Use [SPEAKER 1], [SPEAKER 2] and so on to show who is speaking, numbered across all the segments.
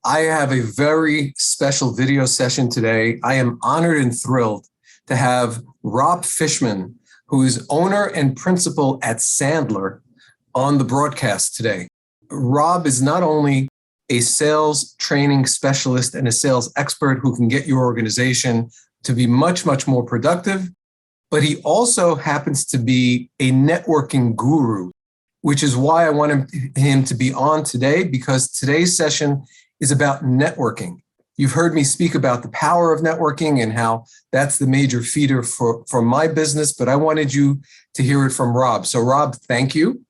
[SPEAKER 1] I have a very special video session today. I am honored and thrilled to have Rob Fishman, who is owner and principal at Sandler, on the broadcast today. Rob is not only a sales training specialist and a sales expert who can get your organization to be much, much more productive, but he also happens to be a networking guru, which is why I want him to be on today, because today's session is about networking. You've heard me speak about the power of networking and how that's the major feeder for my business, but I wanted you to hear it from Rob. So Rob, thank you.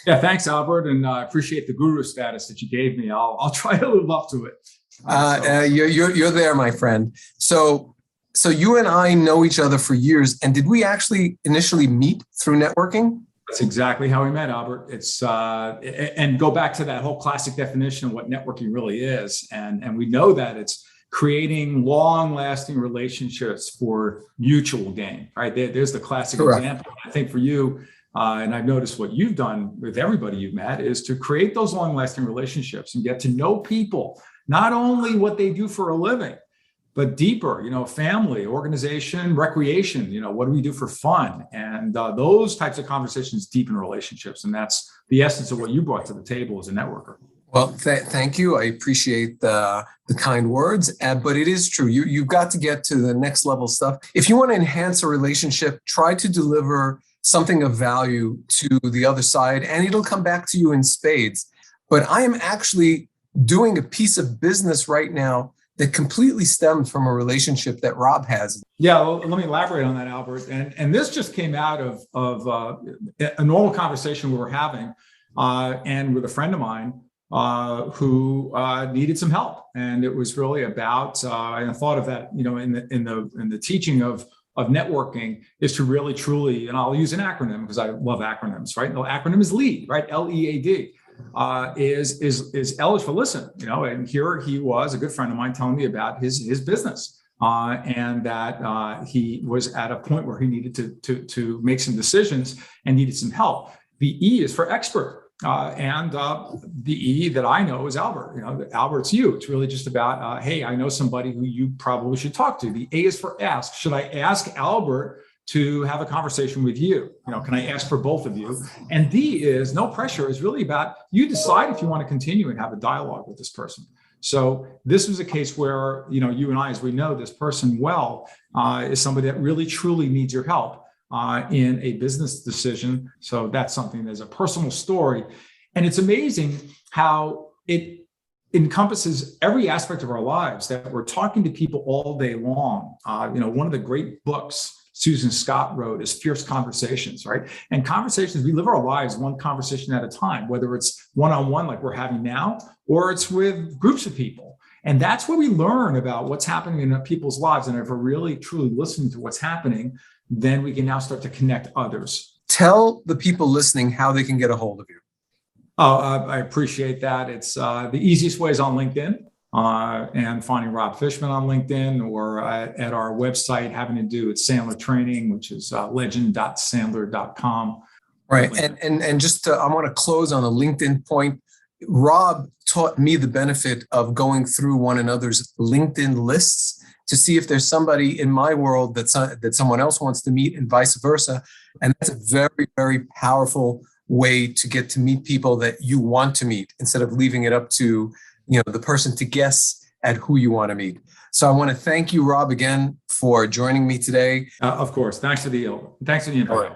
[SPEAKER 2] Yeah, thanks, Albert, and I appreciate the guru status that you gave me. I'll try to live up to it.
[SPEAKER 1] You're there, my friend. So you and I know each other for years, and did we actually initially meet through networking?
[SPEAKER 2] That's exactly how we met, Albert. It's and go back to that whole classic definition of what networking really is, and we know that it's creating long-lasting relationships for mutual gain. Right there's the classic
[SPEAKER 1] Correct.
[SPEAKER 2] Example. I think for you. And I've noticed what you've done with everybody you've met is to create those long-lasting relationships and get to know people, not only what they do for a living, but deeper, family, organization, recreation, what do we do for fun? And those types of conversations deepen relationships. And that's the essence of what you brought to the table as a networker.
[SPEAKER 1] Well, thank you. I appreciate the kind words, but it is true. You've got to get to the next level stuff. If you want to enhance a relationship, try to deliver something of value to the other side, and it'll come back to you in spades. But I am actually doing a piece of business right now that completely stemmed from a relationship that Rob has.
[SPEAKER 2] Yeah, well, let me elaborate on that, Albert. And this just came out of a normal conversation we were having, and with a friend of mine who needed some help. And it was really about, and I thought of that, in the teaching of networking is to really truly, and I'll use an acronym because I love acronyms, right? The acronym is LEAD, right? LEAD. Is L is for listen, and here he was, a good friend of mine, telling me about his business, and that he was at a point where he needed to make some decisions and needed some help. The E is for expert. And the E that I know is Albert. Albert's you. It's really just about, hey, I know somebody who you probably should talk to. The A is for ask. Should I ask Albert to have a conversation with you? Can I ask for both of you? And D is no pressure. Is really about you decide if you want to continue and have a dialogue with this person. So this was a case where, you and I, as we know this person well, is somebody that really truly needs your help in a business decision. So that's something that's a personal story. And it's amazing how it encompasses every aspect of our lives, that we're talking to people all day long. One of the great books Susan Scott wrote is Fierce Conversations, right? And conversations, we live our lives one conversation at a time, whether it's one-on-one like we're having now, or it's with groups of people. And that's where we learn about what's happening in people's lives. And if we're really, truly listening to what's happening, then we can now start to connect others.
[SPEAKER 1] Tell the people listening how they can get a hold of you.
[SPEAKER 2] Oh, I appreciate that. It's the easiest way is on LinkedIn, and finding Rob Fishman on LinkedIn, or at our website having to do with Sandler Training, which is legend.sandler.com.
[SPEAKER 1] Right. And just I want to close on a LinkedIn point. Rob taught me the benefit of going through one another's LinkedIn lists to see if there's somebody in my world that someone else wants to meet, and vice versa. And that's a very, very powerful way to get to meet people that you want to meet, instead of leaving it up to the person to guess at who you want to meet. So I want to thank you, Rob, again for joining me today.
[SPEAKER 2] Of course. Thanks for the invite.